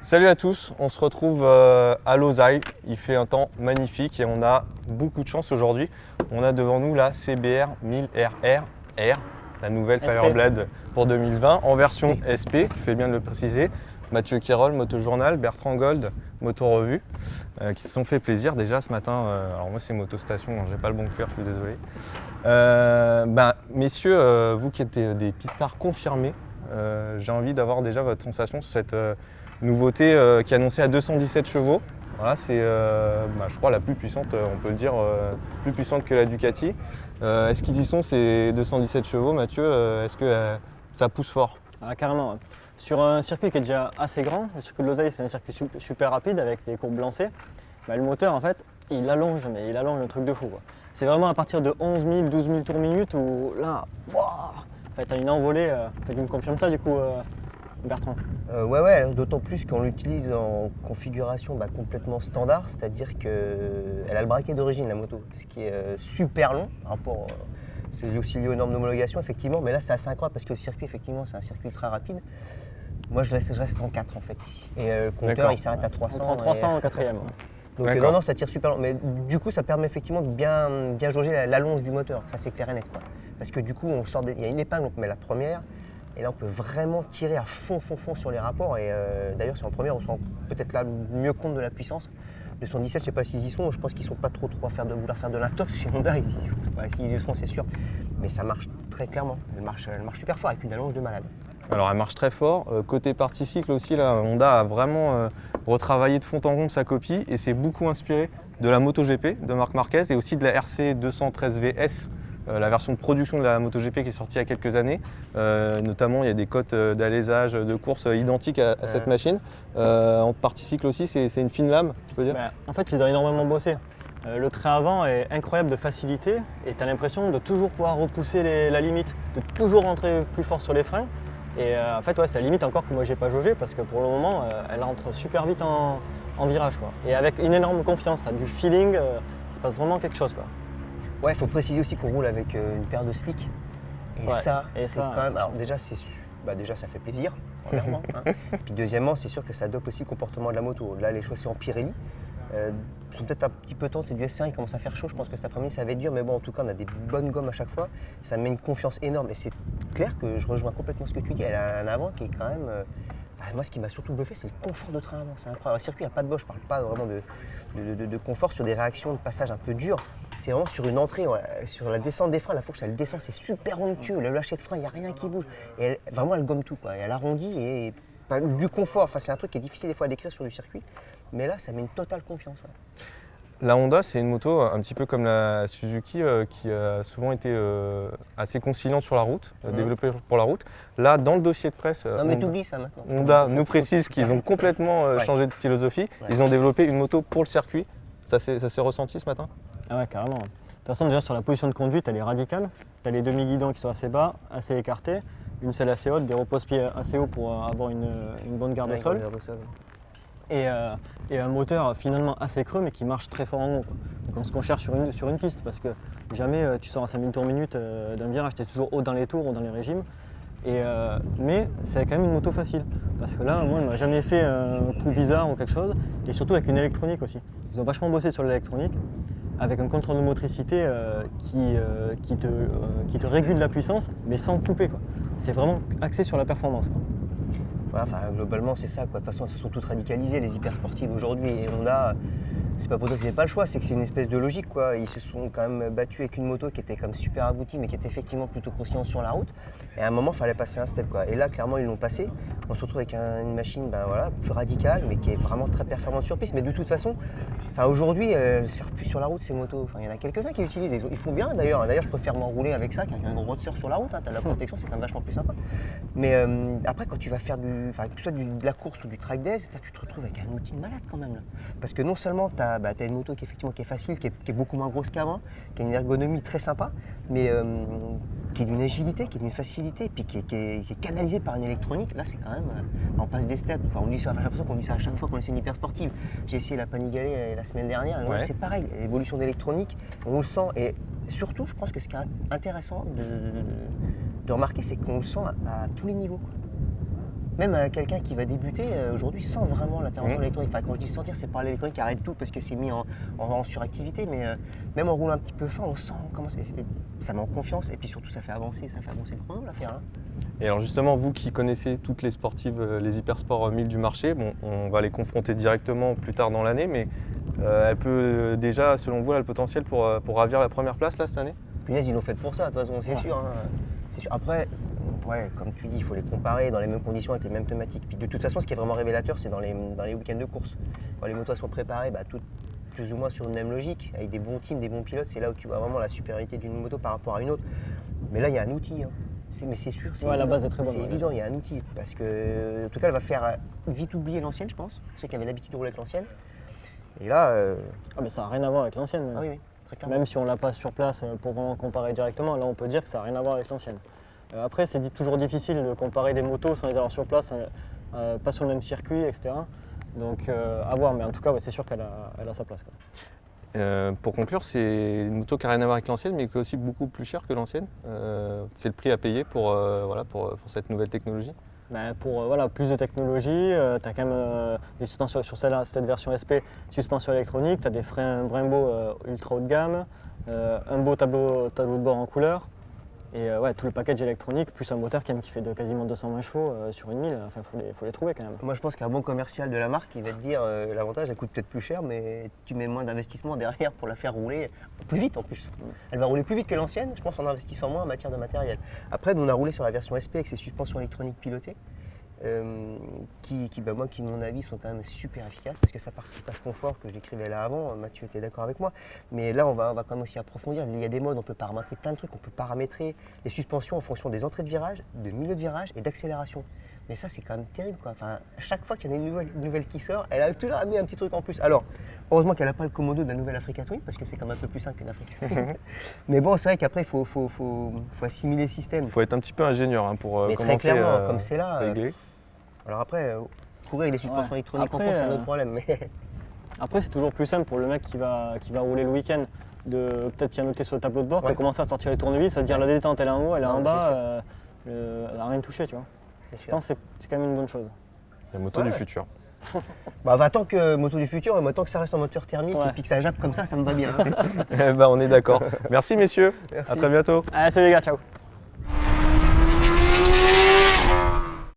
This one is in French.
Salut à tous, on se retrouve à Losail. Il fait un temps magnifique et on a beaucoup de chance aujourd'hui. On a devant nous la CBR 1000RR R, la nouvelle SP. Fireblade pour 2020 en version SP, tu fais bien de le préciser. Mathieu Quérol, Motojournal, Bertrand Gold, Moto Revue, qui se sont fait plaisir déjà ce matin. Alors moi c'est Motostation, j'ai pas le bon cuir, je suis désolé. Messieurs, vous qui êtes des pistards confirmés, j'ai envie d'avoir déjà votre sensation sur cette nouveauté qui est annoncée à 217 chevaux. Voilà, c'est je crois la plus puissante, on peut le dire, plus puissante que la Ducati. Est-ce qu'ils y sont ces 217 chevaux, Mathieu? Est-ce que ça pousse fort? Ah, carrément. Sur un circuit qui est déjà assez grand, le circuit de Losail, c'est un circuit super rapide avec des courbes lancées. Le moteur, en fait, il allonge le truc de fou, quoi. C'est vraiment à partir de 11 000, 12 000 tours minute où là, t'as une envolée. Tu me confirmes ça du coup, Bertrand? Ouais, d'autant plus qu'on l'utilise en configuration complètement standard, c'est-à-dire qu'elle a le braquet d'origine, la moto, ce qui est super long par rapport. C'est aussi lié aux normes d'homologation, effectivement, mais là c'est assez incroyable parce que le circuit, effectivement, c'est un circuit ultra rapide. Moi je reste en 4 en fait ici. Et le compteur il s'arrête à 300. On prend 300 en quatrième. Donc non, ça tire super long. Mais du coup ça permet effectivement de bien jauger l'allonge du moteur, ça c'est clair et net, quoi. Parce que du coup il y a une épingle, on met la première. Et là, on peut vraiment tirer à fond sur les rapports. Et d'ailleurs, c'est en première, on se rend peut-être là mieux compte de la puissance. Le 117, je ne sais pas s'ils y sont. Je pense qu'ils ne sont pas trop à vouloir faire de l'intox chez Honda. S'ils y sont, c'est sûr. Mais ça marche très clairement. Elle marche super fort avec une allonge de malade. Alors, elle marche très fort. Côté partie cycle aussi, là, Honda a vraiment retravaillé de fond en comble sa copie et s'est beaucoup inspiré de la MotoGP de Marc Marquez et aussi de la RC 213 VS. La version de production de la MotoGP qui est sortie il y a quelques années. Notamment, il y a des cotes d'alésage de course identiques à cette machine. En partie cycle aussi, c'est une fine lame, tu peux dire? En fait, ils ont énormément bossé. Le train avant est incroyable de facilité et tu as l'impression de toujours pouvoir repousser la limite, de toujours rentrer plus fort sur les freins. Et en fait, c'est la limite encore que moi j'ai pas jaugé parce que pour le moment, elle rentre super vite en virage, quoi. Et avec une énorme confiance, tu as du feeling, il se passe vraiment quelque chose, quoi. Ouais, il faut préciser aussi qu'on roule avec une paire de slicks. Et ça, quand même. Alors déjà, ça fait plaisir, premièrement. Puis deuxièmement, c'est sûr que ça dope aussi le comportement de la moto. Là, les chaussées en Pirelli sont peut-être un petit peu tendres. C'est du S1, il commence à faire chaud. Je pense que cet après-midi, ça va être dur. Mais bon, en tout cas, on a des bonnes gommes à chaque fois. Ça me met une confiance énorme. Et c'est clair que je rejoins complètement ce que tu dis. Elle a un avant qui est quand même. Moi, ce qui m'a surtout bluffé, c'est le confort de train avant. C'est incroyable. Le circuit, il n'y a pas de bosse. Je ne parle pas vraiment de confort sur des réactions de passage un peu dures. C'est vraiment sur une entrée, sur la descente des freins. La fourche, elle descend, c'est super onctueux. Le lâcher de frein, il n'y a rien qui bouge. Et vraiment, elle gomme tout, quoi. Et elle arrondit et du confort. Enfin, c'est un truc qui est difficile des fois à décrire sur du circuit. Mais là, ça met une totale confiance. Ouais. La Honda, c'est une moto un petit peu comme la Suzuki qui a souvent été assez conciliante sur la route, développée pour la route. Là, dans le dossier de presse, non, mais t'oublies ça maintenant. Honda nous précise qu'ils ont complètement changé de philosophie. Ouais. Ils ont développé une moto pour le circuit. Ça s'est ressenti ce matin? Ah ouais, carrément. De toute façon, déjà sur la position de conduite, elle est radicale. Tu as les demi-guidons qui sont assez bas, assez écartés, une selle assez haute, des repose-pieds assez hauts pour avoir une bonne garde au sol. Et un moteur finalement assez creux mais qui marche très fort en haut. Donc ce qu'on cherche sur une piste, parce que jamais tu sors à 5000 tours minute d'un virage, tu es toujours haut dans les tours, haut dans les régimes. Mais c'est quand même une moto facile, parce que là, moi, elle m'a jamais fait un coup bizarre ou quelque chose, et surtout avec une électronique aussi. Ils ont vachement bossé sur l'électronique, avec un contrôle de motricité qui te régule la puissance, mais sans couper, quoi. C'est vraiment axé sur la performance, quoi. Ouais, globalement, c'est ça, quoi. De toute façon, elles se sont toutes radicalisées, les hyper sportives aujourd'hui. Et Honda, c'est pas pour toi qu'ils n'avaient pas le choix, c'est que c'est une espèce de logique, quoi. Ils se sont quand même battus avec une moto qui était comme super aboutie, mais qui était effectivement plutôt consciente sur la route. Et à un moment, il fallait passer un step, quoi. Et là, clairement, ils l'ont passé. On se retrouve avec une machine plus radicale, mais qui est vraiment très performante sur piste. Mais de toute façon, aujourd'hui, elles ne servent plus sur la route, ces motos. Il y en a quelques-uns qui l'utilisent. Ils font bien, d'ailleurs. D'ailleurs, je préfère m'enrouler avec ça qu'avec un gros roadster sur la route. Tu as la protection, c'est quand même vachement plus sympa. Mais après, quand tu vas faire que ce soit de la course ou du track days, tu te retrouves avec un outil de malade quand même, là. Parce que non seulement tu as une moto qui est facile, qui est beaucoup moins grosse qu'avant, qui a une ergonomie très sympa, mais qui est d'une agilité, qui est d'une facilité, et puis qui est canalisée par une électronique. Là, c'est quand même, on passe des steps. On dit ça, j'ai l'impression qu'on dit ça à chaque fois qu'on essaie une hyper sportive. J'ai essayé la Panigale la semaine dernière, et c'est pareil, l'évolution d'électronique, on le sent. Et surtout, je pense que ce qui est intéressant de remarquer, c'est qu'on le sent à tous les niveaux, quoi. même quelqu'un qui va débuter aujourd'hui sent vraiment l'intervention électronique. Enfin, quand je dis sentir, c'est pas l'électronique qui arrête tout parce que c'est mis en suractivité, mais même en roulant un petit peu fin, on sent comment ça met en confiance et puis surtout ça fait avancer le chrono l'affaire. Hein. Et alors justement, vous qui connaissez toutes les sportives, les Hypersport 1000 du marché, bon, on va les confronter directement plus tard dans l'année, mais elle peut déjà, selon vous, elle a le potentiel pour ravir la première place là, cette année? Punaise, ils l'ont fait pour ça, de toute façon, c'est sûr. Hein. C'est sûr. Après, ouais, comme tu dis, il faut les comparer dans les mêmes conditions avec les mêmes thématiques. Puis de toute façon, ce qui est vraiment révélateur, c'est dans les week-ends de course. Quand les motos sont préparées, plus ou moins sur une même logique, avec des bons teams, des bons pilotes, c'est là où tu vois vraiment la supériorité d'une moto par rapport à une autre. Mais là, il y a un outil. Hein. Mais c'est sûr, ouais, la base est très bonne. C'est évident, il y a un outil. Parce que, en tout cas, elle va faire vite oublier l'ancienne, je pense. Ceux qui avaient l'habitude de rouler avec l'ancienne. Et là. Ah, mais ça n'a rien à voir avec l'ancienne. Ah oui, très clairement. Même si on ne l'a pas sur place pour vraiment comparer directement, là on peut dire que ça n'a rien à voir avec l'ancienne. Après, c'est toujours difficile de comparer des motos sans les avoir sur place, pas sur le même circuit, etc. Donc à voir, mais en tout cas, ouais, c'est sûr qu'elle a sa place. Quoi. Pour conclure, c'est une moto qui n'a rien à voir avec l'ancienne, mais qui est aussi beaucoup plus chère que l'ancienne. C'est le prix à payer pour cette nouvelle technologie. Pour plus de technologie, tu as quand même des suspensions sur cette version SP, suspension électronique, tu as des freins Brembo ultra haut de gamme, un beau tableau de bord en couleur, et tout le package électronique, plus un moteur qui fait quasiment 220 chevaux sur une 1000, enfin faut les trouver quand même. Moi je pense qu'un bon commercial de la marque, il va te dire l'avantage, elle coûte peut-être plus cher, mais tu mets moins d'investissement derrière pour la faire rouler plus vite en plus. Elle va rouler plus vite que l'ancienne, je pense, en investissant moins en matière de matériel. Après, nous on a roulé sur la version SP avec ses suspensions électroniques pilotées, qui, à mon avis, sont quand même super efficaces parce que ça participe à ce confort que je décrivais là avant. Mathieu était d'accord avec moi. Mais là, on va quand même aussi approfondir. Il y a des modes, on peut paramétrer plein de trucs. On peut paramétrer les suspensions en fonction des entrées de virage, de milieu de virage et d'accélération. Mais ça, c'est quand même terrible, quoi. Enfin, chaque fois qu'il y en a une nouvelle qui sort, elle a toujours amené un petit truc en plus. Alors, heureusement qu'elle n'a pas le commodo de la nouvelle Africa Twin parce que c'est quand même un peu plus simple qu'une Africa Twin. Mais bon, c'est vrai qu'après, il faut assimiler le système. Il faut être un petit peu ingénieur pour mais commencer très clairement, comme c'est là. régler. Alors après, courir avec des suspensions électroniques en course, c'est un autre problème. Mais... Après, c'est toujours plus simple pour le mec qui va rouler le week-end de peut-être pianoter sur le tableau de bord, de commencer à sortir les tournevis, à dire la détente elle est en haut, elle est en bas, elle n'a rien touché, tu vois. Je pense que c'est quand même une bonne chose. La moto du futur. Tant que moto du futur, tant que ça reste en moteur thermique et puis que ça jappe comme ça me va bien. On est d'accord. Merci messieurs, à très bientôt. Allez, salut les gars, ciao.